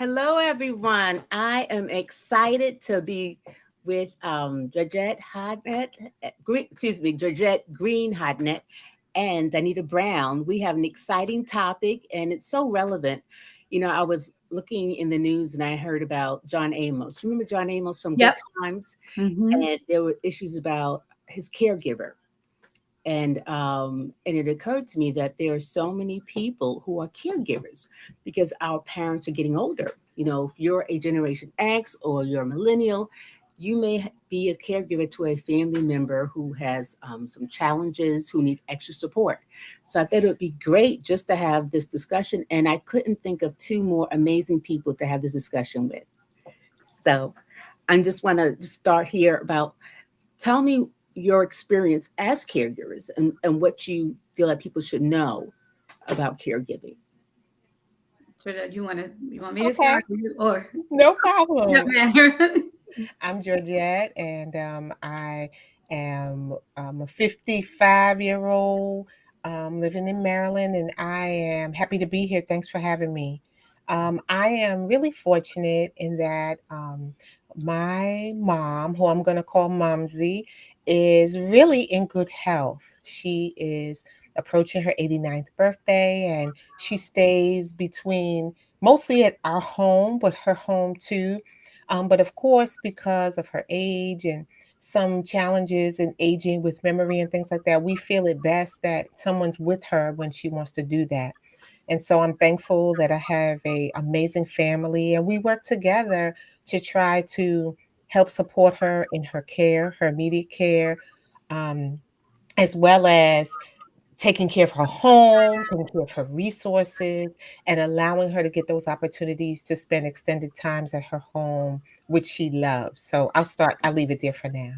Hello, everyone. I am excited to be with Georgette Green-Hodnett and Anita Brown. We have an exciting topic, and it's so relevant. I was looking in the news and I heard about John Amos. Remember John Amos from Good Yep. Times? Hmm. And there were issues about his caregiver. And it occurred to me that there are so many people who are caregivers because our parents are getting older. If you're a Generation X or you're a millennial, you may be a caregiver to a family member who has some challenges, who need extra support. So I thought it would be great just to have this discussion, and I couldn't think of two more amazing people to have this discussion with. So I just want to start here about, tell me your experience as caregivers and what you feel like people should know about caregiving. So you want me to Okay, start or no doesn't problem. matter? I'm Georgette, and I am a 55-year-old living in Maryland, and I am happy to be here. Thanks for having me. I am really fortunate in that my mom, who I'm going to call Momsy, is really in good health. She is approaching her 89th birthday, and she stays between mostly at our home, but her home too. But of course, because of her age and some challenges in aging with memory and things like that, we feel it best that someone's with her when she wants to do that. And so I'm thankful that I have a amazing family, and we work together to try to help support her in her care, her immediate care, um, as well as taking care of her home, taking care of her resources, and allowing her to get those opportunities to spend extended times at her home, which she loves. So I'll leave it there for now.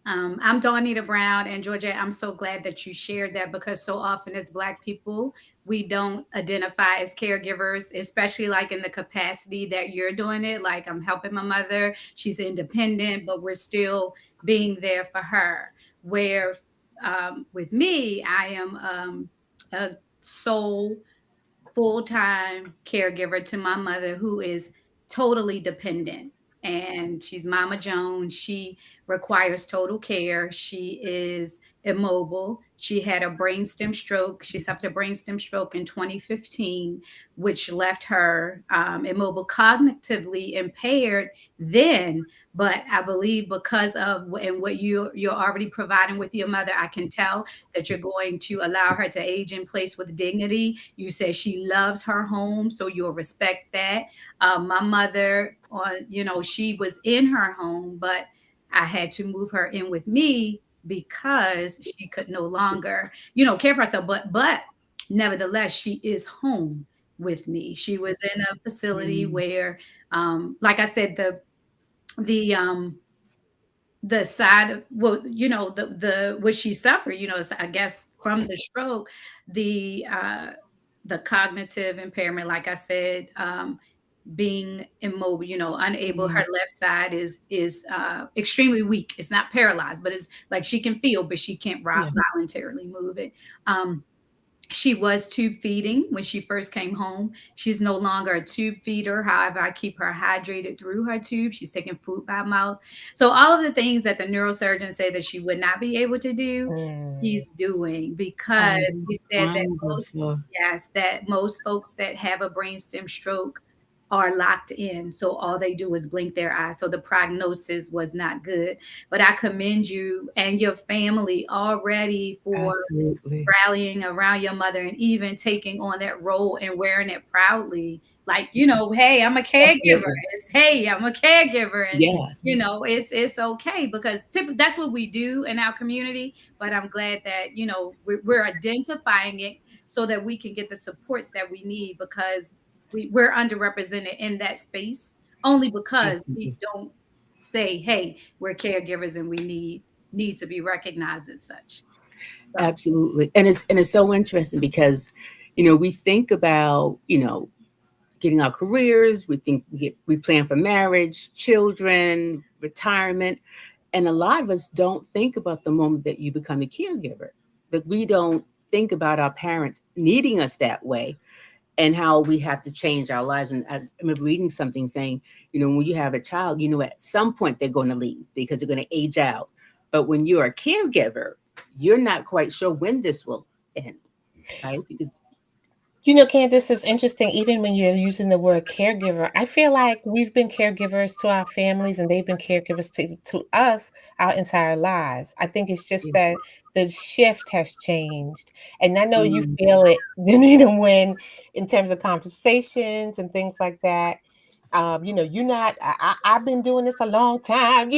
I'm Dawnita Brown and Georgia. I'm so glad that you shared that because so often as Black people, we don't identify as caregivers, especially like in the capacity that you're doing it. Like I'm helping my mother, she's independent, but we're still being there for her. Where with me, I am a sole full-time caregiver to my mother who is totally dependent, and she's Mama Jones. She requires total care. She is immobile. She had a brainstem stroke. She suffered a brainstem stroke in 2015, which left her immobile, cognitively impaired then. But I believe because of and what you're already providing with your mother, I can tell that you're going to allow her to age in place with dignity. You said she loves her home, so you'll respect that. My mother, she was in her home, but I had to move her in with me because she could no longer, care for herself. But nevertheless, she is home with me. She was in a facility Mm. where, like I said, the the side of, well, the what she suffered, I guess from the stroke, the the cognitive impairment, like I said, being immobile, unable. Her Mm. left side is extremely weak. It's not paralyzed, but it's like she can feel, but she can't Yeah. voluntarily move it. um she was tube feeding when she first came home. She's no longer a tube feeder. However, I keep her hydrated through her tube. She's taking food by mouth. So all of the things that the neurosurgeon said that she would not be able to do, Mm, she's doing because Oh, he said that most, wonderful. yes, that most folks that have a brainstem stroke are locked in. So all they do is blink their eyes. So the prognosis was not good. But I commend you and your family already for Absolutely. rallying around your mother and even taking on that role and wearing it proudly. Like, hey, I'm a caregiver. Absolutely. It's hey, I'm a caregiver. And Yes. it's okay because that's what we do in our community. But I'm glad that, we're identifying it so that we can get the supports that we need because we're underrepresented in that space only because we Absolutely. don't say, hey, we're caregivers and we need to be recognized as such. So Absolutely. And it's so interesting because, we think about, getting our careers, we plan for marriage, children, retirement, and a lot of us don't think about the moment that you become a caregiver. That we don't think about our parents needing us that way. and how we have to change our lives. And I remember reading something saying, when you have a child, at some point they're going to leave because they're going to age out. But when you're a caregiver, you're not quite sure when this will end, right? Because Candice, is interesting. Even when you're using the word caregiver, I feel like we've been caregivers to our families and they've been caregivers to us our entire lives. I think it's just that the shift has changed. And I know you mm, feel it, Danita, when in terms of conversations and things like that. You're not, I've been doing this a long time,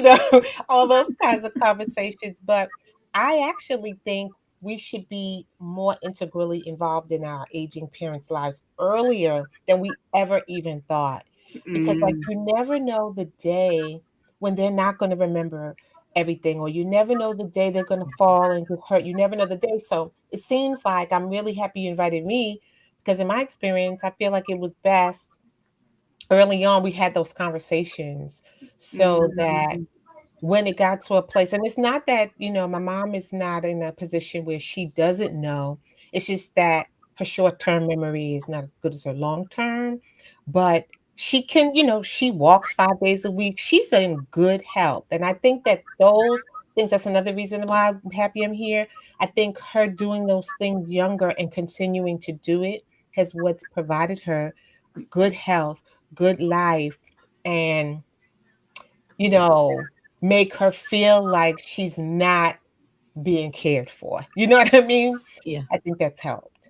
all those kinds of conversations. But I actually think we should be more integrally involved in our aging parents' lives earlier than we ever even thought. Because, like, mm, you never know the day when they're not going to remember everything, or you never know the day they're going to fall and get hurt. You never know the day. So it seems like I'm really happy you invited me because, in my experience, I feel like it was best early on we had those conversations so that mm, when it got to a place, and it's not that, my mom is not in a position where she doesn't know. It's just that her short-term memory is not as good as her long-term. But she can, she walks 5 days a week. She's in good health. And I think that those things, that's another reason why I'm happy I'm here. I think her doing those things younger and continuing to do it has what's provided her good health, good life, and you know, make her feel like she's not being cared for. You know what I mean? yeah, I think that's helped.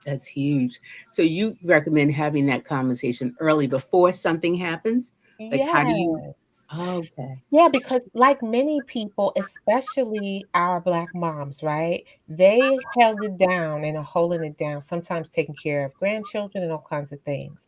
that's huge. So you recommend having that conversation early before something happens? Like, how do you? Yes. Okay. Yeah, because like many people, especially our Black moms, right? They held it down and are holding it down, sometimes taking care of grandchildren and all kinds of things.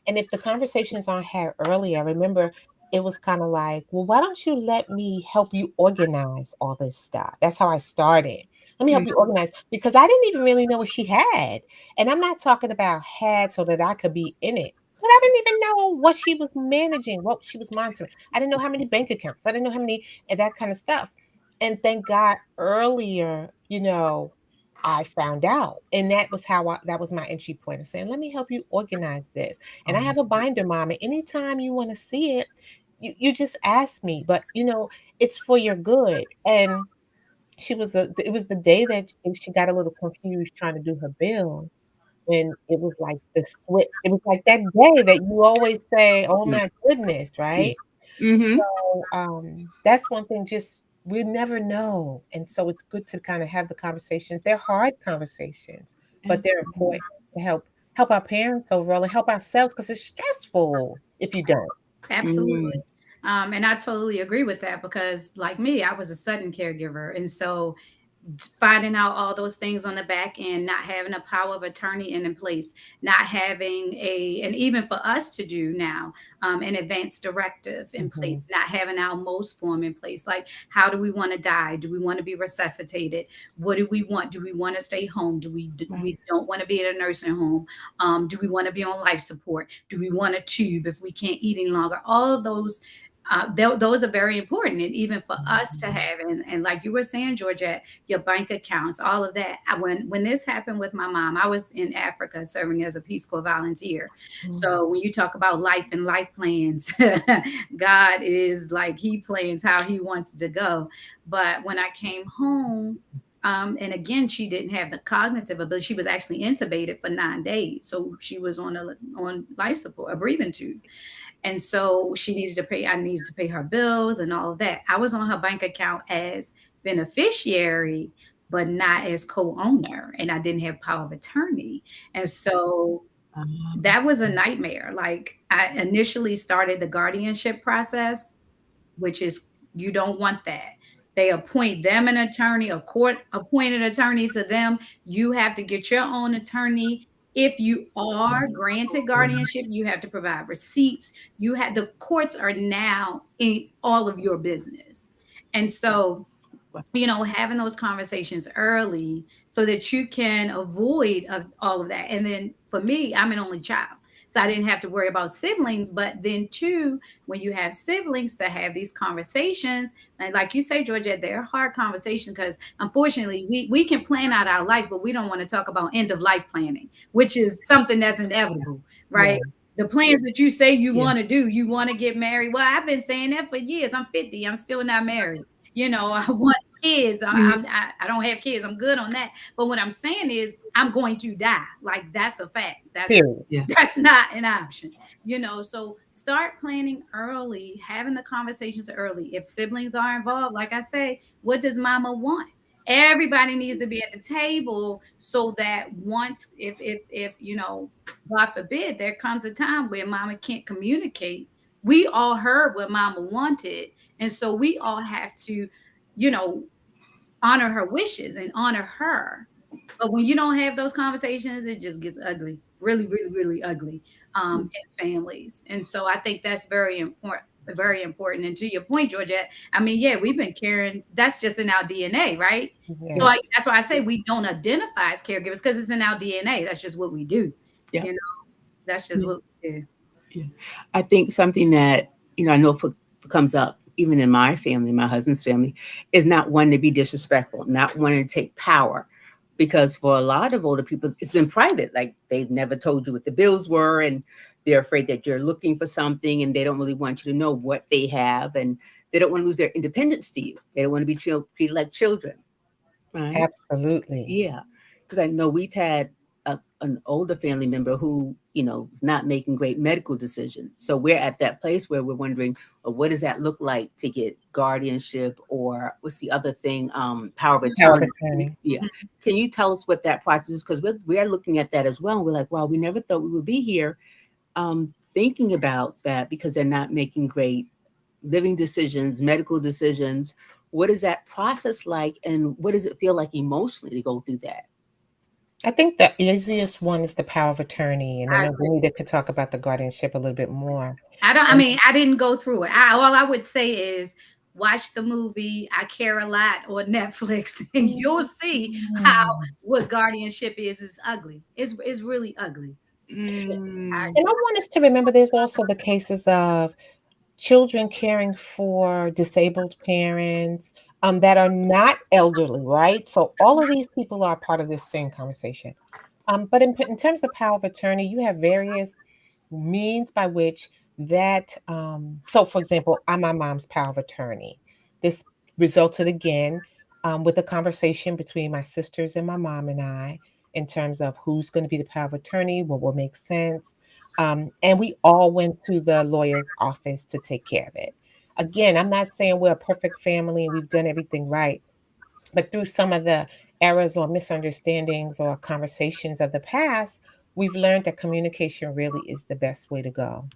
And if the conversations aren't had earlier, I remember it was kind of like, well, why don't you let me help you organize all this stuff? That's how I started. Let me help you organize because I didn't even really know what she had. And I'm not talking about had so that I could be in it. But I didn't even know what she was managing, what she was monitoring. I didn't know how many bank accounts. I didn't know how many and that kind of stuff. And thank God earlier, I found out. And that was my entry point of saying, let me help you organize this. And I Oh, have a binder, mom. And anytime you want to see it, you just ask me. But it's for your good. And it was the day that she got a little confused trying to do her bills. And it was like the switch. It was like that day that you always say, "Oh yeah. my goodness," Yeah. right? Mm-hmm. So, that's one thing, just we never know, and so it's good to kinda have the conversations. They're hard conversations, but they're Absolutely. important to help our parents overall and help ourselves because it's stressful if you don't. Absolutely. Mm, And I totally agree with that because, like me, I was a sudden caregiver. And so finding out all those things on the back end, not having a power of attorney in place, not having and even for us to do now, an advance directive in Mhm, place, not having our most form in place. Like, how do we want to die? Do we want to be resuscitated? What do we want? Do we want to stay home? right. We don't want to be at a nursing home? Do we want to be on life support? Do we want a tube if we can't eat any longer? All of those those are very important, and even for us to mhm, have, and like you were saying, Georgette, your bank accounts, all of that. When this happened with my mom, I was in Africa serving as a Peace Corps volunteer. mhm, So when you talk about life and life plans, God is like He plans how He wants to go. But when I came home, and again, she didn't have the cognitive ability. She was actually intubated for 9 days, so she was on life support, a breathing tube. And so she needed to pay, I needed to pay her bills and all of that. I was on her bank account as beneficiary, but not as co-owner. And I didn't have power of attorney. And so Um, that was a nightmare. Like, I initially started the guardianship process, which is, you don't want that. They appoint them an attorney, a court appointed attorney to them. You have to get your own attorney. If you are granted guardianship, you have to provide receipts. The courts are now in all of your business. And so, having those conversations early so that you can avoid of all of that. And then for me, I'm an only child. So I didn't have to worry about siblings. But then, too, when you have siblings, to have these conversations, and like you say, Georgette, they're hard conversations because unfortunately, we can plan out our life, but we don't want to talk about end of life planning, which is something that's inevitable, Yeah. right? The plans that you say you Yeah. want to do, you want to get married. Well, I've been saying that for years. I'm 50. I'm still not married. I want kids. Mhm. I don't have kids. I'm good on that. But what I'm saying is, I'm going to die. Like that's a fact. That's Period. Yeah. that's not an option. So start planning early, having the conversations early. If siblings are involved, like I say, what does mama want? Everybody needs to be at the table so that once, if God forbid, there comes a time where mama can't communicate. We all heard what mama wanted. And so we all have to, you know, honor her wishes and honor her. But when you don't have those conversations, it just gets ugly, really, really, really ugly in families. And so I think that's very important. Very important. And to your point, Georgette, I mean, yeah, we've been caring. That's just in our DNA, right? So Yeah. Yeah. that's why I say we don't identify as caregivers because it's in our DNA. That's just what we do. Yeah. You know, that's just Yeah. what we do. Yeah. I think something that, I know comes up even in my family, my husband's family, is not wanting to be disrespectful, not wanting to take power. Because for a lot of older people, it's been private. Like they've never told you what the bills were, and they're afraid that you're looking for something, and they don't really want you to know what they have, and they don't want to lose their independence to you. They don't want to be treated like children, right? Absolutely. Yeah, because I know we've had an older family member who, is not making great medical decisions. So we're at that place where we're wondering, well, what does that look like to get guardianship, or what's the other thing? Power of Power of attorney. attorney. Yeah. Mhm. Can you tell us what that process is? Because we're looking at that as well. And we're like, wow, we never thought we would be here thinking about that because they're not making great living decisions, medical decisions. What is that process like? And what does it feel like emotionally to go through that? I think the easiest one is the power of attorney, and I I know agree. Benita could talk about the guardianship a little bit more. I don't. I And mean, I didn't go through it. All I would say is watch the movie "I Care a Lot" on Netflix, and you'll see how Mm. what guardianship is ugly. It's really ugly. Mm, And I want us to remember there's also the cases of children caring for disabled parents that are not elderly, right? So all of these people are part of this same conversation. But in terms of power of attorney, you have various means by which so for example, I'm my mom's power of attorney. This resulted again with a conversation between my sisters and my mom and I in terms of who's going to be the power of attorney, what will make sense. And we all went to the lawyer's office to take care of it. Again, I'm not saying we're a perfect family and we've done everything right, but through some of the errors or misunderstandings or conversations of the past, we've learned that communication really is the best way to go.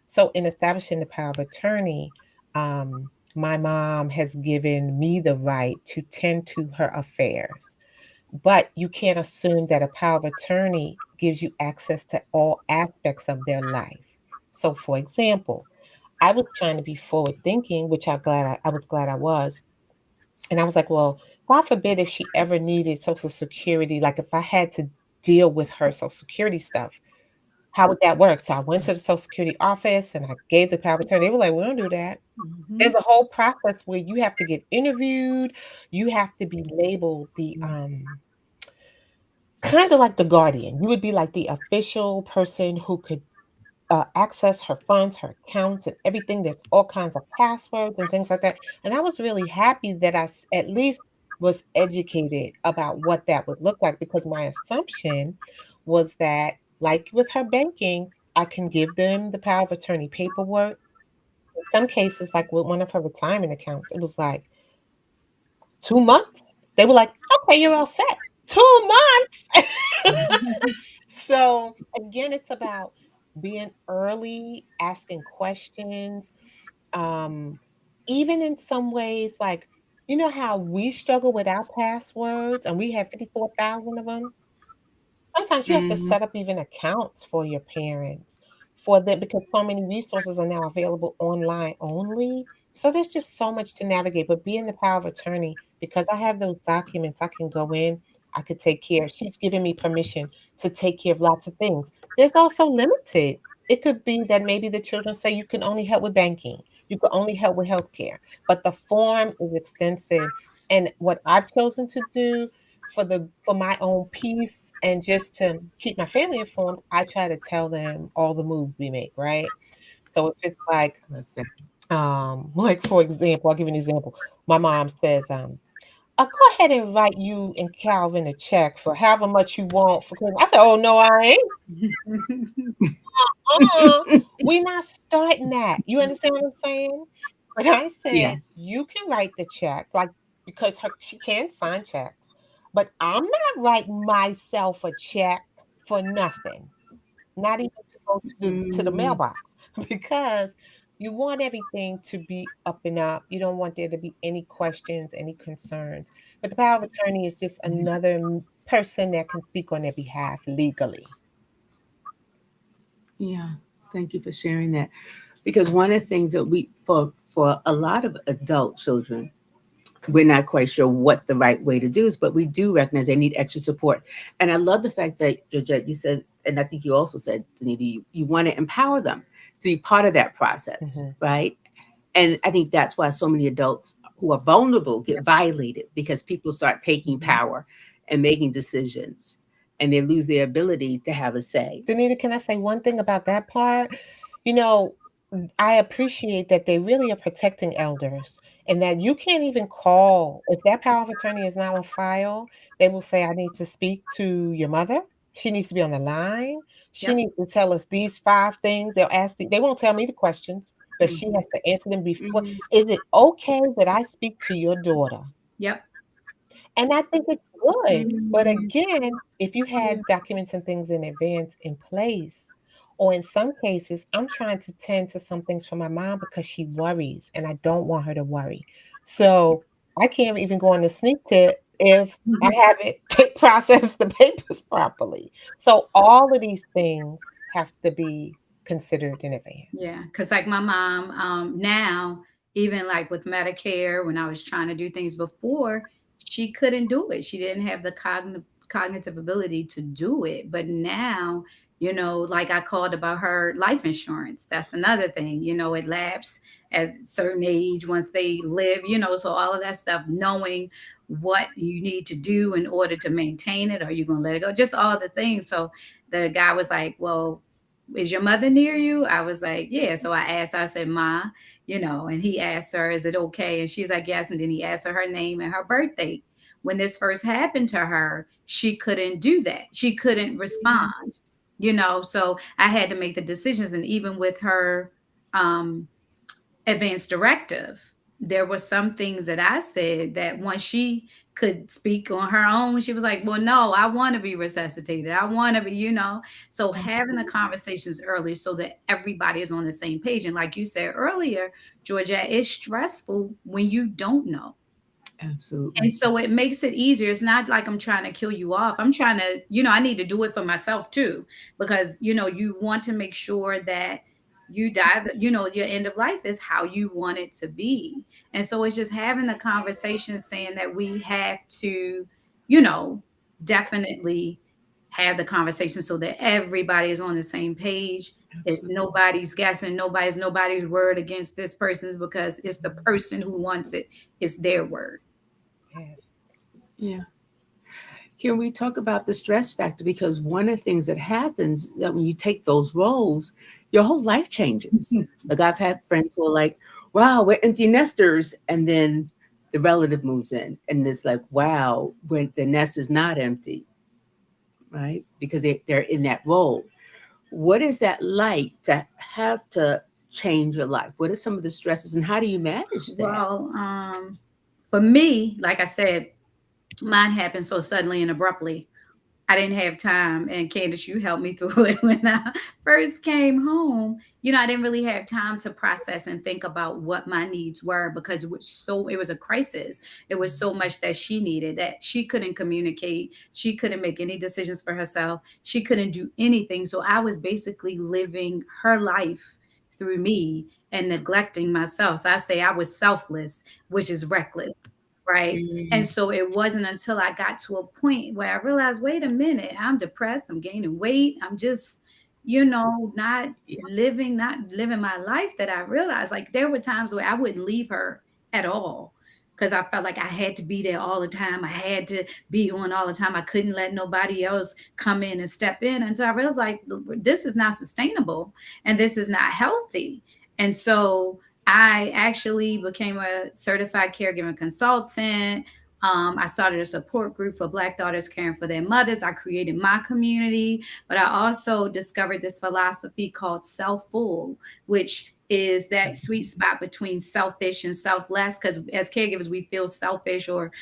So, in establishing the power of attorney, my mom has given me the right to tend to her affairs. But you can't assume that a power of attorney gives you access to all aspects of their life. So, for example, I was trying to be forward thinking, which I was glad I was, and I was like, well, God forbid if she ever needed Social Security, like if I had to deal with her Social Security stuff, how would that work? So I went to the Social Security office and I gave the power of attorney. They were like, we don't do that. Mhm. There's a whole process where you have to get interviewed, you have to be labeled the kind of like the guardian. You would be like the official person who could access her funds, her accounts, and everything. There's all kinds of passwords and things like that. And I was really happy that at least was educated about what that would look like because my assumption was that, like with her banking, I can give them the power of attorney paperwork. In some cases, like with one of her retirement accounts, it was like 2 months. They were like, okay, you're all set. 2 months. So again, it's about being early, asking questions. Um, Even in some ways, like, you know how we struggle with our passwords and we have 54,000 of them? Sometimes you have to mhm. set up even accounts for your parents for them because so many resources are now available online only. So there's just so much to navigate. But being the power of attorney, because I have those documents, I can go in, I could take care. She's giving me permission to take care of lots of things. There's also limited. It could be that maybe the children say you can only help with banking, you can only help with healthcare, but the form is extensive. And what I've chosen to do for my own peace and just to keep my family informed, I try to tell them all the moves we make, right? So if it's like for example, I'll give you an example. My mom says, go ahead and write you and Calvin a check for however much you want for Christmas. I said, oh no, I ain't. Uh-uh. We're not starting that. You understand what I'm saying? But I said, Yes. you can write the check, like because she can sign checks, but I'm not writing myself a check for nothing. Not even to go to the Mm, mailbox because you want everything to be up and up. You don't want there to be any questions, any concerns. But the power of attorney is just another person that can speak on their behalf legally. yeah. Thank you for sharing that. Because one of the things that for a lot of adult children, we're not quite sure what the right way to do is, but we do recognize they need extra support. And I love the fact that, Georgette, you said, and I think you also said, Danita, you want to empower them to be part of that process, Hmm. right? And I think that's why so many adults who are vulnerable get violated because people start taking Hmm. power and making decisions, and they lose their ability to have a say. Danita, can I say one thing about that part? You know, I appreciate that they really are protecting elders and that you can't even call. If that power of attorney is not on file, they will say, I need to speak to your mother. She needs to be on the line. She Yep. needs to tell us these 5 things. They'll ask, they won't tell me the questions, but she Mhm. has to answer them before. Mhm. Is it okay that I speak to your daughter? Yep. And I think it's good. But Mhm. again, if you had documents and things in advance in place, or in some cases, I'm trying to tend to some things for my mom because she worries and I don't want her to worry. So I can't even go on the sneak tip if I haven't processed the papers properly. So all of these things have to be considered in advance. Yeah, because like my mom, now, even like with Medicare, when I was trying to do things before, she couldn't do it. She didn't have the cognitive ability to do it. But now, like I called about her life insurance. That's another thing. It lapsed at a certain age once they live. So all of that stuff, knowing what you need to do in order to maintain it, are you going to let it go? Just all the things. So the guy was like, well, is your mother near you? I was like, yeah. So I asked, I said, Ma, and he asked her, is it okay? And she's like, yes. And then he asked her name and her birthday. When this first happened to her, she couldn't do that. She couldn't respond, so I had to make the decisions. And even with her um, advance directive, there were some things that I said that once she could speak on her own, she was like, well, no, I want to be resuscitated. I want to be, so having the conversations early so that everybody is on the same page. And like you said earlier, Georgia, it's stressful when you don't know. And Absolutely. so it makes it easier. It's not like I'm trying to kill you off. I'm trying to, I need to do it for myself too, because, you want to make sure that you die, your end of life is how you want it to be. And so it's just having the conversation saying that we have to, you know, definitely have the conversation so that everybody is on the same page. It's Absolutely. nobody's guessing, nobody's word against this person's, because it's the person who wants it, it's their word. Yes. Yeah. Can we talk about the stress factor? Because one of the things that happens that when you take those roles, your whole life changes. Like I've had friends who are like, wow, we're empty nesters. And then the relative moves in and it's like, wow, when the nest is not empty, right? Because they're in that role. What is that like to have to change your life? What are some of the stresses and how do you manage that? Well, for me, like I said, mine happened so suddenly and abruptly. I didn't have time. And Candice, you helped me through it when I first came home. I didn't really have time to process and think about what my needs were, because it was a crisis. It was so much that she needed, that she couldn't communicate. She couldn't make any decisions for herself. She couldn't do anything. So I was basically living her life through me and neglecting myself. So I say I was selfless, which is reckless. right? And Mm, so it wasn't until I got to a point where I realized, wait a minute, I'm depressed, I'm gaining weight, I'm just, yeah. not living my life, that I realized like there were times where I wouldn't leave her at all because I felt like I had to be there all the time. I had to be on all the time. I couldn't let nobody else come in and step in until I realized like this is not sustainable and this is not healthy. And so I actually became a certified caregiving consultant. I started a support group for Black daughters caring for their mothers. I created my community, but I also discovered this philosophy called self-full, which is that sweet spot between selfish and selfless. Because as caregivers, we feel selfish or,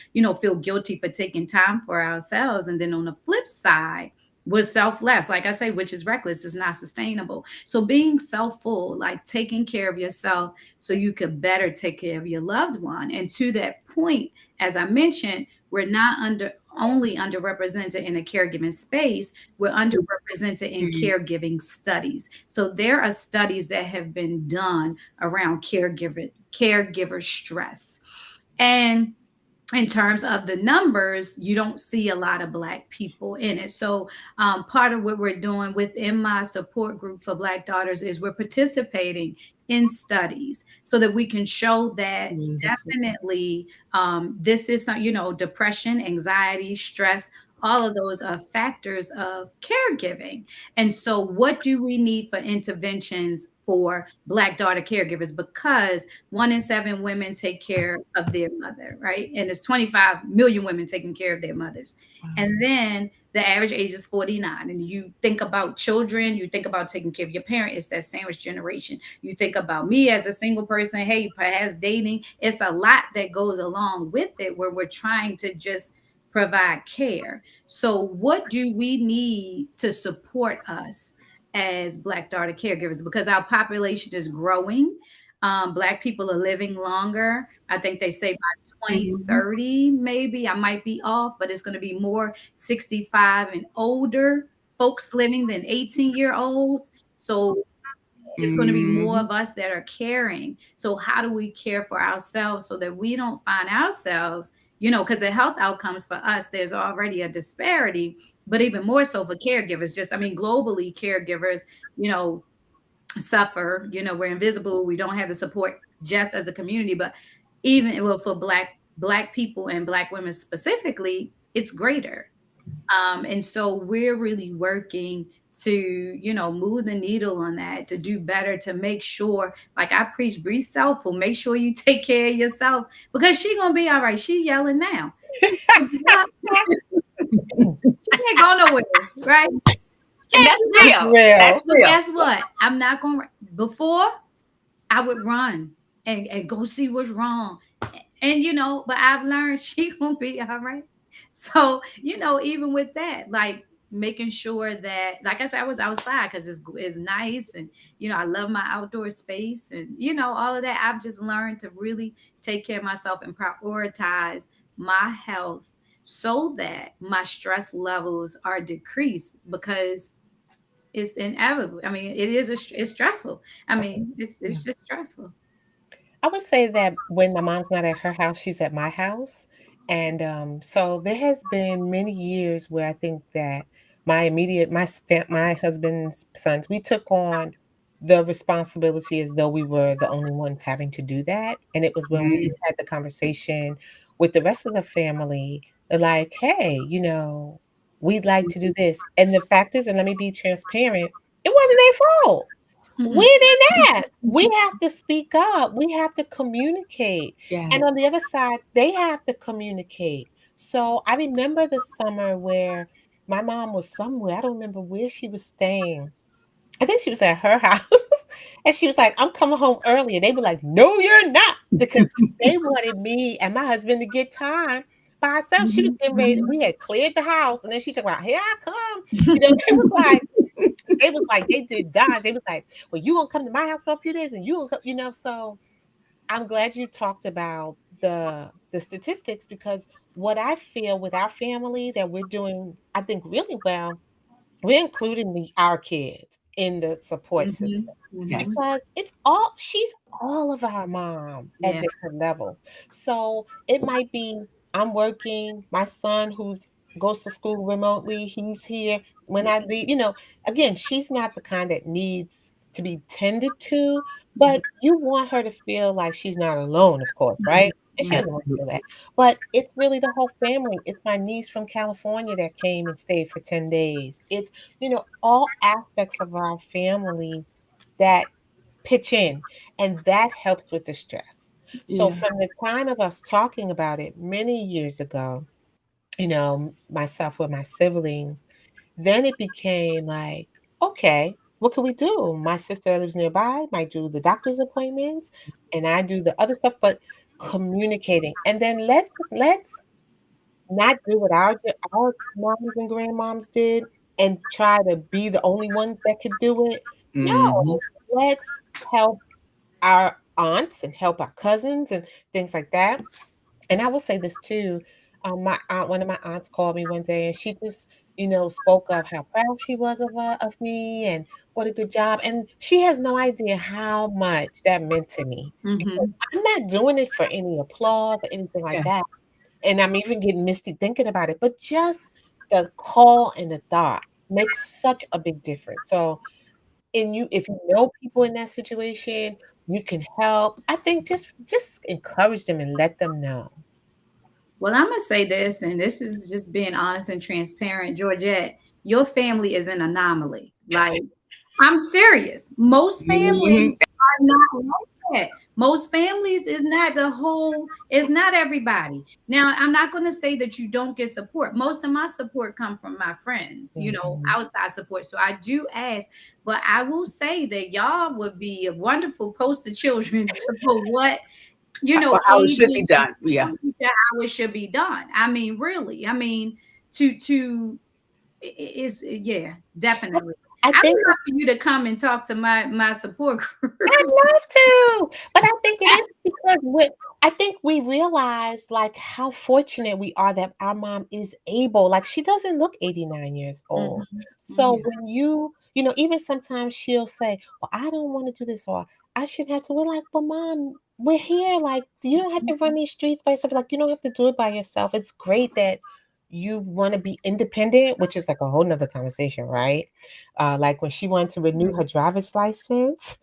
feel guilty for taking time for ourselves. And then on the flip side, was selfless, like I say, which is reckless, is not sustainable. So being self-full, like taking care of yourself so you could better take care of your loved one. And to that point, as I mentioned, we're not only underrepresented in the caregiving space, we're underrepresented in Mm, caregiving studies. So there are studies that have been done around caregiver stress. And in terms of the numbers, you don't see a lot of Black people in it. So, part of what we're doing within my support group for Black daughters is we're participating in studies so that we can show that wonderful. definitely this is not, depression, anxiety, stress. All of those are factors of caregiving. And so, what do we need for interventions for Black daughter caregivers? Because 1 in 7 women take care of their mother, right? And there's 25 million women taking care of their mothers. Wow. And then the average age is 49. And you think about children, you think about taking care of your parent, it's that sandwich generation. You think about me as a single person, hey, perhaps dating. It's a lot that goes along with it where we're trying to just provide care. So, what do we need to support us as Black daughter caregivers? Because our population is growing. Black people are living longer. I think they say by Mhm. 2030, maybe I might be off, but it's going to be more 65 and older folks living than 18-year-olds. So it's going to be more Mhm. of us that are caring. So how do we care for ourselves so that we don't find ourselves, because the health outcomes for us, there's already a disparity, but even more so for caregivers. Just, I mean, globally, caregivers, you know, suffer. We're invisible. We don't have the support just as a community, but even well for black people and Black women specifically, it's greater. And so we're really working to, move the needle on that, to do better, to make sure, like I preach, be selfful, make sure you take care of yourself because she gonna be all right. She yelling now. She ain't going nowhere, right? And Can't that's do It's real. nothing. real. That's But real. guess what? I'm not gonna before I would run and go see what's wrong. And but I've learned she gonna be all right. So, even with that, like making sure that, like I said, I was outside because it's nice and I love my outdoor space and all of that. I've just learned to really take care of myself and prioritize my health so that my stress levels are decreased because it's inevitable. I mean, it's stressful. I mean, Yeah. it's just stressful. I would say that when my mom's not at her house, she's at my house. And so there has been many years where I think that my husband's sons, we took on the responsibility as though we were the only ones having to do that. And it was when we Mm, had the conversation with the rest of the family, they're like, hey, we'd like to do this. And the fact is, and let me be transparent, it wasn't their fault. Mhm. We didn't ask. We have to speak up. We have to communicate. yes. And on the other side, they have to communicate. So I remember the summer where my mom was somewhere. I don't remember where she was staying. I think she was at her house. And she was like, I'm coming home early. And they were like, no, you're not. Because they wanted me and my husband to get time by ourselves. She was Mhm, getting ready. mhm. We had cleared the house. And then she talked about, here I come. They was like, they did dodge. They was like, well, you gonna come to my house for a few days and you gonna come, so I'm glad you talked about the statistics because what I feel with our family that we're doing, I think really well, we're including our kids in the support system Mhm. Mhm. Yes. because she's all of our mom at Yeah. different levels. So it might be I'm working, my son who's goes to school remotely, he's here. When I leave, again, she's not the kind that needs to be tended to, Mhm. but you want her to feel like she's not alone, of course, right? Mhm. And she Mhm. doesn't want to feel that. But it's really the whole family. It's my niece from California that came and stayed for 10 days. It's, all aspects of our family that pitch in, and that helps with the stress. So Yeah. from the time of us talking about it many years ago, myself with my siblings, then it became like, okay, what can we do? My sister that lives nearby might do the doctor's appointments, and I do the other stuff, but communicating. And then let's not do what our moms and grandmoms did and try to be the only ones that could do it. Hmm. No, let's help our aunts and help our cousins and things like that. And I will say this too. One of my aunts called me one day and she just, spoke of how proud she was of me and what a good job. And she has no idea how much that meant to me because Mhm. I'm not doing it for any applause or anything like Yeah. that. And I'm even getting misty thinking about it, but just the call and the thought makes such a big difference. So, if you know people in that situation, you can help. I think just encourage them and let them know. Well, I'm gonna say this, and this is just being honest and transparent, Georgette. Your family is an anomaly. Like, I'm serious. Most Hmm. families are not like that. Most families is not everybody. Now, I'm not going to say that you don't get support. Most of my support come from my friends, Mhm. outside support. So I do ask, but I will say that y'all would be a wonderful poster children to put what Or how it should be aging and done. Yeah. family to how it should be done. I mean, really. I mean, to is yeah, definitely. I I think would love for you to come and talk to my support I'd group. love to, but I think it is because I think we realize, like, how fortunate we are that our mom is able like, she doesn't look 89 years old. Mhm. So Mhm. when even sometimes she'll say, "Well, I don't wanna do this," or, "I shouldn't have to." We're like, "But mom, we're here, like, you don't have to run these streets by yourself." Like, you don't have to do it by yourself. It's great that you wanna be independent, which is, like, a whole nother conversation, right? Like, when she wanted to renew her driver's license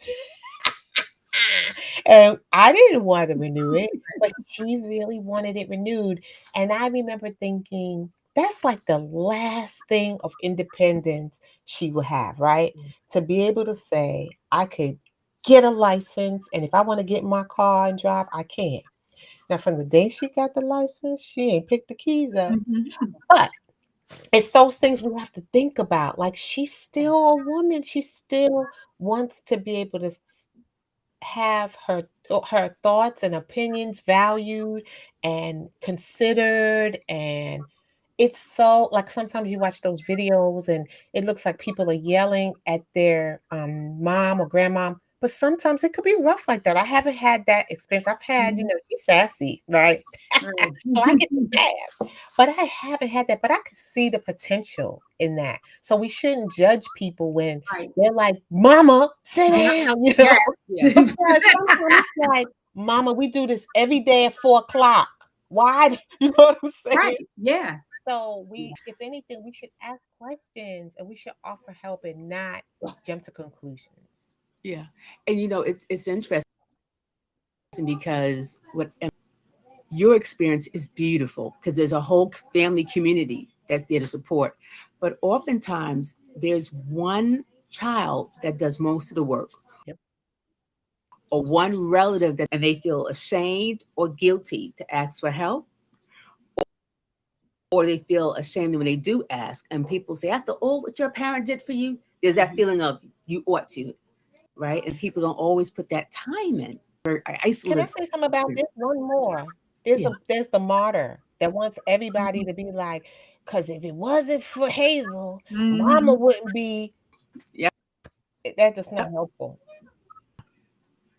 and I didn't want to renew it, but she really wanted it renewed. And I remember thinking, that's like the last thing of independence she will have, right? To be able to say, I could get a license, and if I want to get in my car and drive, I can. Now, from the day she got the license, she ain't picked the keys up. Mhm. But it's those things we have to think about. Like, she's still a woman. She still wants to be able to have her thoughts and opinions valued and considered, and it's so like sometimes you watch those videos and it looks like people are yelling at their mom or grandmom, but sometimes it could be rough like that. I haven't had that experience. I've had, Mhm. she's sassy, right? Right. So I get the sass, but I haven't had that, but I could see the potential in that. So we shouldn't judge people when Right. they're like, "Mama, sit down," Yes. Yeah. because sometimes it's like, "Mama, we do this every day at 4 o'clock. Why?" You know what I'm saying? Right. Yeah. So if anything, we should ask questions and we should offer help and not jump to conclusions. Yeah. And it's interesting because what your experience is beautiful because there's a whole family community that's there to support. But oftentimes there's one child that does most of the work, Yep. or one relative that and they feel ashamed or guilty to ask for help, or they feel ashamed when they do ask. And people say, after all what your parent did for you, there's that feeling of you ought to, right? And people don't always put that time in. I Can I isolate. say something about this? One more. There's Yeah. the martyr that wants everybody Mhm. to be like, because if it wasn't for Hazel, Mama Mhm. wouldn't be. Yeah. That's not helpful.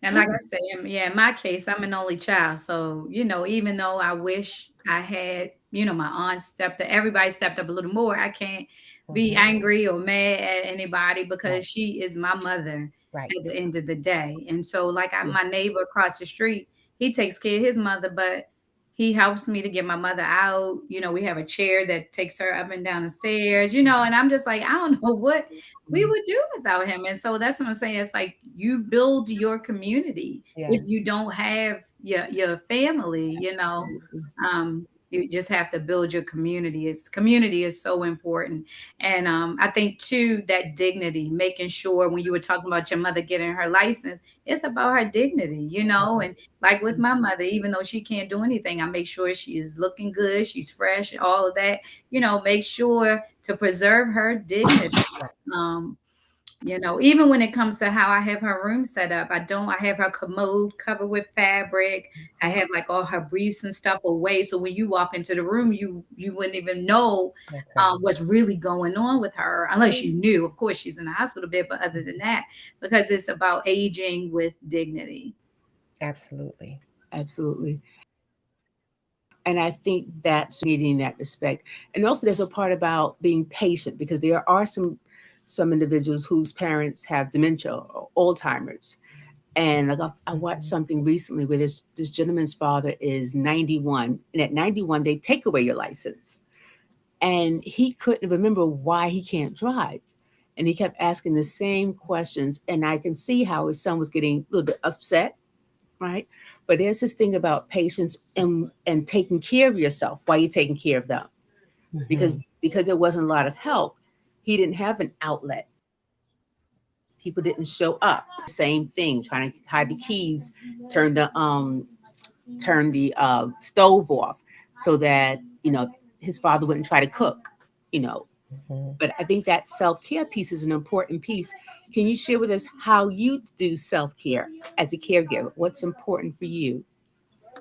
And like I say, yeah, in my case, I'm an only child. So, even though I wish I had, my aunt stepped up, everybody stepped up a little more, I can't. be Mhm. angry or mad at anybody Right. because she is my mother at Right. the end of the day. And so, like Yeah. my neighbor across the street, he takes care of his mother, but he helps me to get my mother out. We have a chair that takes her up and down the stairs, and I'm just like, I don't know what we Mhm. would do without him. And so that's what I'm saying. It's like you build your community if Yes. you don't have your family, Absolutely. you just have to build your community. Community is so important. And I think too that dignity, making sure when you were talking about your mother getting her license, it's about her dignity, and like with my mother, even though she can't do anything, I make sure she is looking good, she's fresh, all of that, make sure to preserve her dignity. Right. Um, even when it comes to how I have her room set up, I have her commode covered with fabric. I have like all her briefs and stuff away. So when you walk into the room, you wouldn't even know That's right. what's really going on with her, unless you knew. Of course, she's in the hospital bed, but other than that, because it's about aging with dignity. Absolutely. Absolutely. And I think that's needing that respect. And also there's a part about being patient because there are some individuals whose parents have dementia or Alzheimer's. And like I watched Mhm. something recently where this gentleman's father is 91, and at 91 they take away your license, and he couldn't remember why he can't drive, and he kept asking the same questions, and I can see how his son was getting a little bit upset, right? But there's this thing about patience and taking care of yourself while you're taking care of them, Mhm. because there wasn't a lot of help. He didn't have an outlet. People didn't show up. Same thing, trying to hide the keys, turn the stove off so that his father wouldn't try to cook. You know, Mhm. but I think that self care piece is an important piece. Can you share with us how you do self care as a caregiver? What's important for you?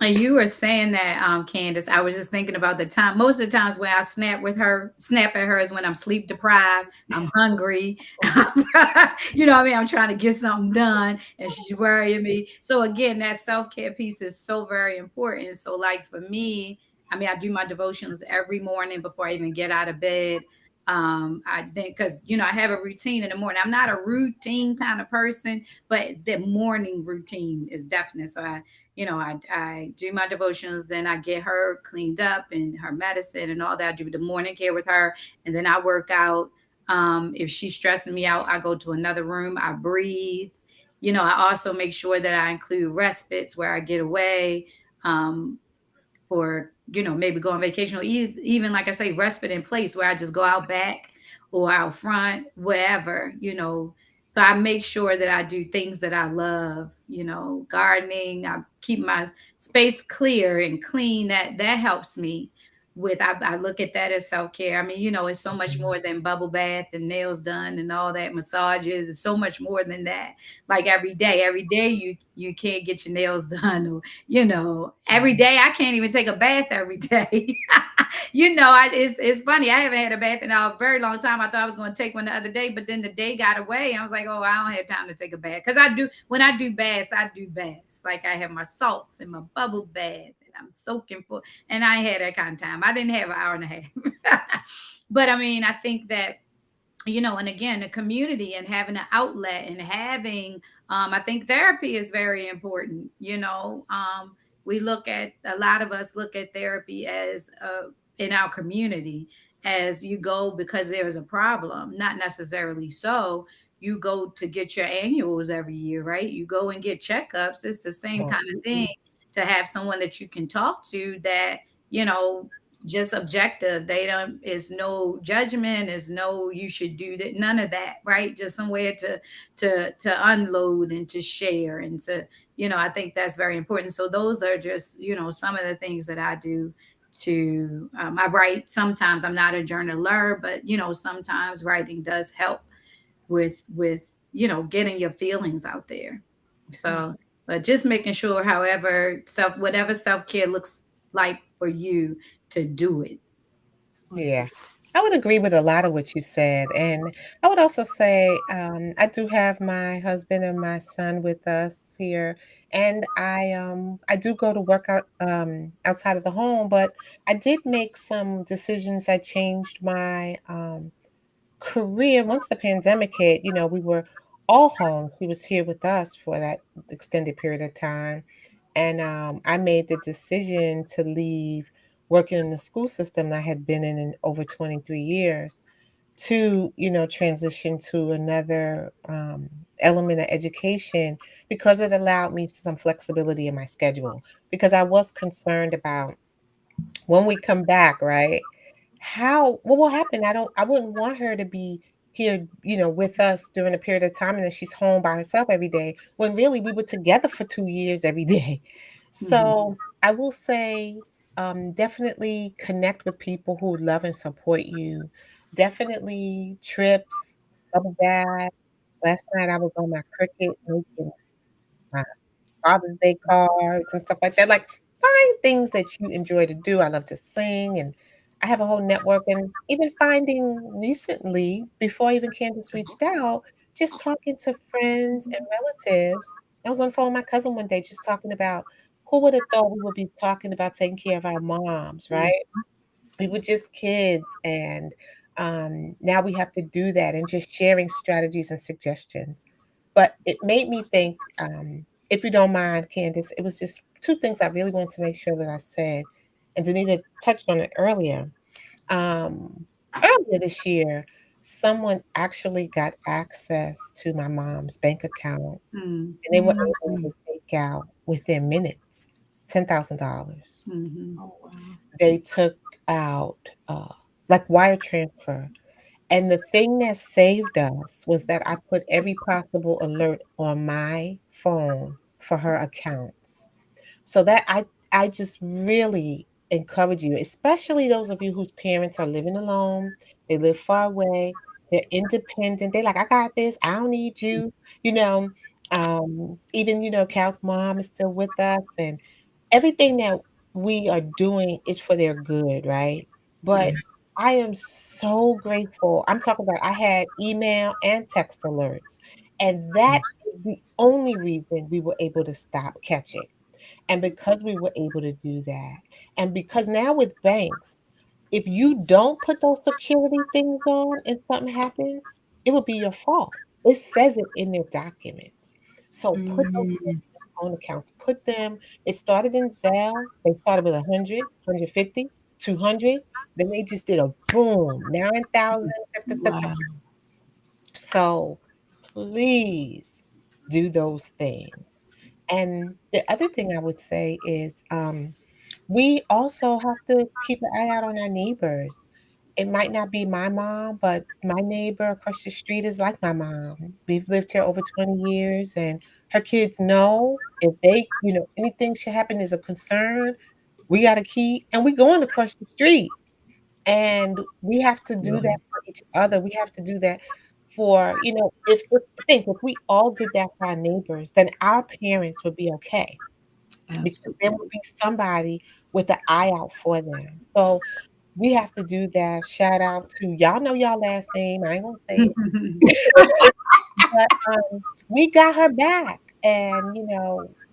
And you were saying that, Candice. I was just thinking about the time. Most of the times when I snap at her is when I'm sleep deprived, I'm hungry, what I mean, I'm trying to get something done, and she's worrying me. So again, that self care piece is so very important. So, like for me, I mean, I do my devotions every morning before I even get out of bed. I think because I have a routine in the morning. I'm not a routine kind of person, but the morning routine is definite. So I do my devotions, then I get her cleaned up and her medicine and all that. I do the morning care with her, and then I work out. If she's stressing me out, I go to another room, I breathe. I also make sure that I include respites where I get away. For maybe go on vacation, or even like I say, respite in place where I just go out back or out front, wherever. So I make sure that I do things that I love, gardening. I keep my space clear and clean. That helps me with. I look at that as self-care. I mean, it's so much Mhm. more than bubble bath and nails done and all that, massages. It's so much more than that. Like every day you can't get your nails done, or every Mhm. day I can't even take a bath every day. It's funny. I haven't had a bath in a very long time. I thought I was going to take one the other day, but then the day got away. I was like, oh, I don't have time to take a bath. Because when I do baths, I do baths. Like I have my salts and my bubble bath, and I'm soaking for, and I ain't had that kind of time. I didn't have an hour and a half. But I mean, I think that and again, the community and having an outlet and having, I think therapy is very important. We look at, a lot of us look at therapy as, in our community, as you go because there's a problem. Not necessarily so. You go to get your annuals every year, right? You go and get checkups. It's the same kind of thing, Absolutely. to have someone that you can talk to that, you know, just objective. They don't, is no judgment, is no you should do that, none of that, right? Just somewhere to unload and to share and to, I think that's very important. So those are just, some of the things that I do to, I write. Sometimes I'm not a journaler, but sometimes writing does help with getting your feelings out there. So, but just making sure, however, whatever self-care looks like for you, to do it. Yeah, I would agree with a lot of what you said. And I would also say I do have my husband and my son with us here. And I do go to work outside of the home, but I did make some decisions. I changed my career, once the pandemic hit, we were all home. She was here with us for that extended period of time. And I made the decision to leave working in the school system I had been in over 23 years to, transition to another element of education because it allowed me some flexibility in my schedule. Because I was concerned about when we come back, right? What will happen? I wouldn't want her to be here, with us during a period of time and then she's home by herself every day when really we were together for 2 years every day. Mm-hmm. So I will say, definitely connect with people who love and support you. Definitely trips, bubble bath. Last night I was on my Cricket making my Father's Day cards and stuff like that. Like, find things that you enjoy to do. I love to sing, and I have a whole network. And even finding recently, before even Candice reached out, just talking to friends and relatives. I was on the phone with my cousin one day, just talking about who would have thought we would be talking about taking care of our moms, right? We were just kids, and now we have to do that and just sharing strategies and suggestions. But it made me think, if you don't mind, Candice, it was just two things I really wanted to make sure that I said, and Danita touched on it earlier. Um, Earlier this year, someone actually got access to my mom's bank account, Mm, and they were able Mm-hmm. to take out within minutes $10,000. mhm, Oh wow. They took out, uh, like, wire transfer. And the thing that saved us was that I put every possible alert on my phone for her accounts. So that I just really encourage you, especially those of you whose parents are living alone, they live far away, they're independent. They're like, I got this, I don't need you. You know, even Cal's mom is still with us, and everything that we are doing is for their good, right? Yeah. But I am so grateful. I'm talking about I had email and text alerts, and that is the only reason we were able to stop catch it. And because we were able to do that, and because now with banks, if you don't put those security things on and something happens, it will be your fault. It says it in their documents. So put those things Mm, in your own accounts. Put them, it started in Zelle. They started with 100, 150, 200. Then they just did a boom, 9,000. wow. So please do those things. And the other thing I would say is, we also have to keep an eye out on our neighbors. It might not be my mom, but my neighbor across the street is like my mom. We've lived here over 20 years, and her kids know if anything should happen is a concern, we got a key and we going across the street. And we have to do Wow. that for each other. We have to do that for, if we all did that for our neighbors, then our parents would be okay because there Absolutely. will be somebody with an eye out for them. So we have to do that. Shout out to y'all know y'all last name. I ain't gonna say mhm. it. But we got her back. And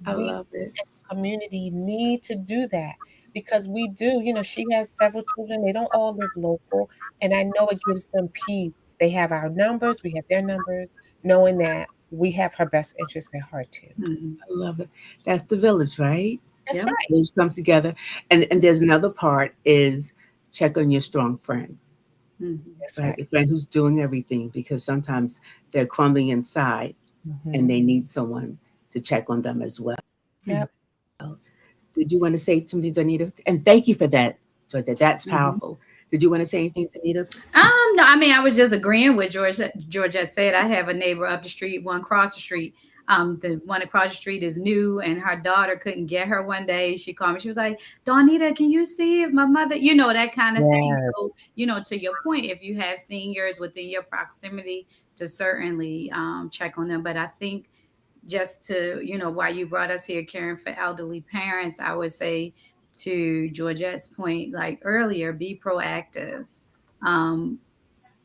I we love it. as a community need to do that because we do, she has several children. They don't all live local. And I know it gives them peace. They have our numbers, we have their numbers, knowing that we have her best interest at heart too. Mhm, I love it. That's the village, right? That's yep. right. Village comes together. And there's another part is check on your strong friend, Mhm, That's right? right. The friend who's doing everything because sometimes they're crumbling inside and Mhm. they need someone to check on them as well. mhm, Yep. Did you want to say something, Danita? And thank you for that. That's mhm. powerful. Did you want to say anything, Danita? No, I mean, I was just agreeing with Georgette said. I have a neighbor up the street, one across the street. The one across the street is new, and her daughter couldn't get her one day. She called me. She was like, "Donita, can you see if my mother, that kind of thing." Yes. So, to your point, if you have seniors within your proximity, to certainly check on them. But I think just to, why you brought us here, caring for elderly parents, I would say to Georgette's point, like earlier, be proactive. Um,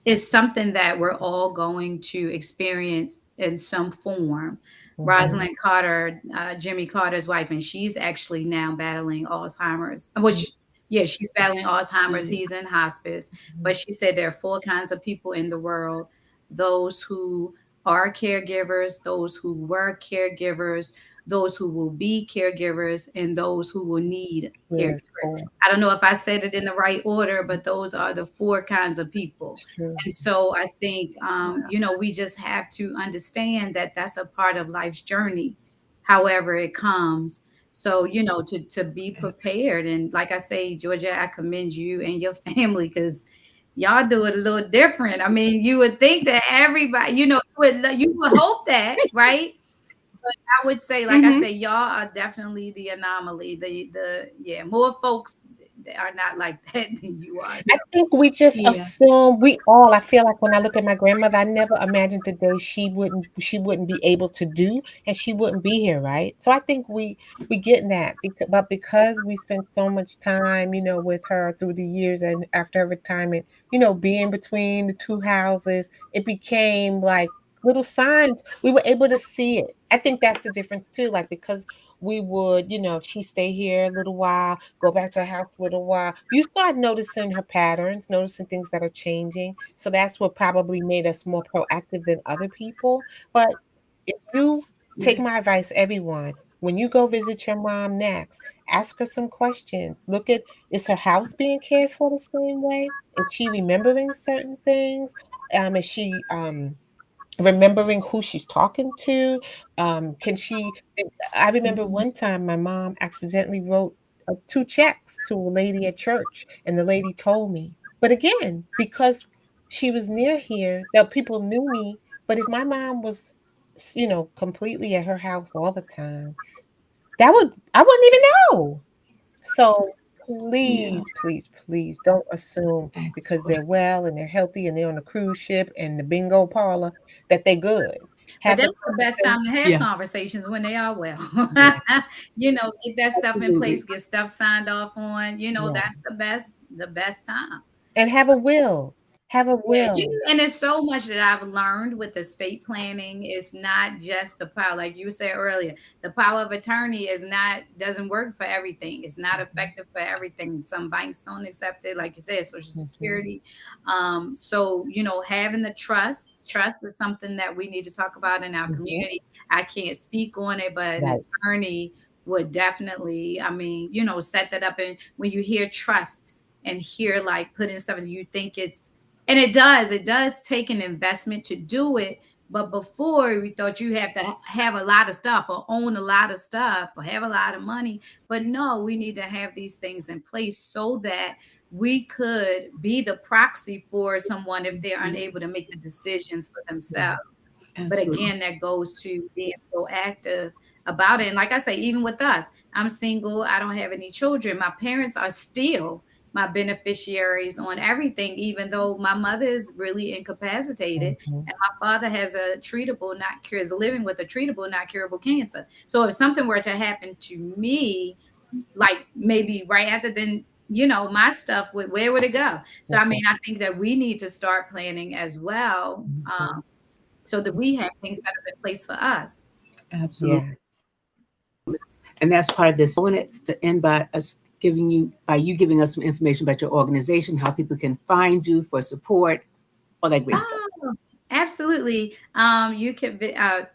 it's something that we're all going to experience in some form. Mhm. Rosalind Carter, Jimmy Carter's wife, and she's actually now battling Alzheimer's, which Yeah, she's battling Alzheimer's. Mm. He's in hospice. Mhm. But she said there are four kinds of people in the world: those who are caregivers, those who were caregivers, those who will be caregivers, and those who will need Yes, caregivers. oh, I don't know if I said it in the right order, but those are the four kinds of people. true. And so I think, we just have to understand that that's a part of life's journey, however it comes. So, to be prepared. And like I say, Georgia, I commend you and your family because y'all do it a little different. I mean, you would think that everybody, you would hope that, right? But I would say, like I Mm-hmm. say, y'all are definitely the anomaly. Yeah, more folks are not like that than you are. I think we just Yeah. assume we all. I feel like when I look at my grandmother, I never imagined the day she wouldn't be able to do, and she wouldn't be here, right? So I think we get that, but because we spent so much time, with her through the years and after her retirement, being between the two houses, it became like little signs. We were able to see it. I think that's the difference too. Like because we would, she stay here a little while, go back to her house a little while. You start noticing her patterns, noticing things that are changing. So that's what probably made us more proactive than other people. But if you take Yeah. my advice, everyone, when you go visit your mom next, ask her some questions. Look at, is her house being cared for the same way? Is she remembering certain things? Is she remembering who she's talking to? Can she? I remember Mhm. one time my mom accidentally wrote two checks to a lady at church, and the lady told me. But again, because she was near here, that people knew me. But if my mom was, completely at her house all the time, I wouldn't even know. So Yeah. please, please, please don't assume because Excellent. they're well and they're healthy and they're on a cruise ship and the bingo parlor that they're good. But Have the that's the best time conversation. to have Yeah. conversations when they are well. Yeah, Get that stuff in Absolutely. place, get stuff signed off on. yeah. That's the best time. And have a will. Have a Yeah, will. and there's so much that I've learned with estate planning. It's not just the power, like you said earlier, the power of attorney doesn't work for everything. It's not Mhm, effective for everything. Some banks don't accept it, like you said, Social mhm, Security. So having the trust is something that we need to talk about in our mhm. community. I can't speak on it, but an Right. attorney would definitely, I mean, set that up. And when you hear trust and hear like putting stuff, you think it's and it does take an investment to do it. But before we thought you have to have a lot of stuff or own a lot of stuff or have a lot of money. But no, we need to have these things in place so that we could be the proxy for someone if they're Mhm. unable to make the decisions for Yeah. themselves. But Absolutely. again, that goes to being proactive about it. And like I say, even with us, I'm single, I don't have any children. My parents are still my beneficiaries on everything, even though my mother is really incapacitated Mhm. and my father has a treatable, not cure, is living with a treatable, not curable cancer. So if something were to happen to me, like maybe right after then, my stuff would where would it go? So I That's mean, it. I think that we need to start planning as well. Mhm. So that we have things set up in place for us. Absolutely. Yeah. And that's part of this. I want it to end by you giving us some information about your organization, how people can find you for support, all that great stuff. Oh, absolutely. You can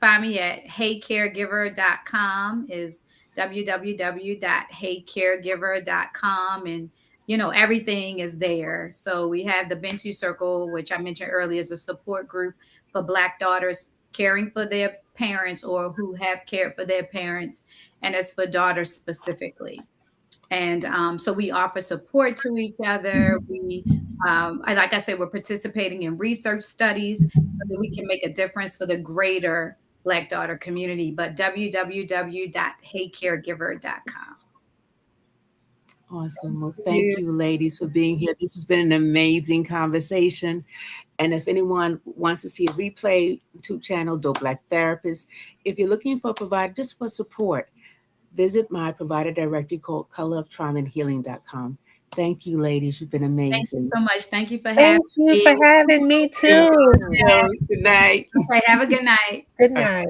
find me at heycaregiver.com is www.heycaregiver.com. And, everything is there. So we have the Bentu Circle, which I mentioned earlier, is a support group for Black daughters caring for their parents or who have cared for their parents. And it's for daughters specifically. And so we offer support to each other. Like I said, we're participating in research studies so that we can make a difference for the greater Black daughter community. But www.heycaregiver.com. Awesome. Well, thank You. you, ladies, for being here. This has been an amazing conversation. And if anyone wants to see a replay, YouTube channel, Dope Black Therapist, if you're looking for a provider just for support, visit my provider directory called coloroftraumaandhealing.com. Thank you, ladies. You've been Thank you amazing. so much. Thank you for having Thank you me. for having me You're too. welcome. Good night. Okay, have a good night. Good All right. night.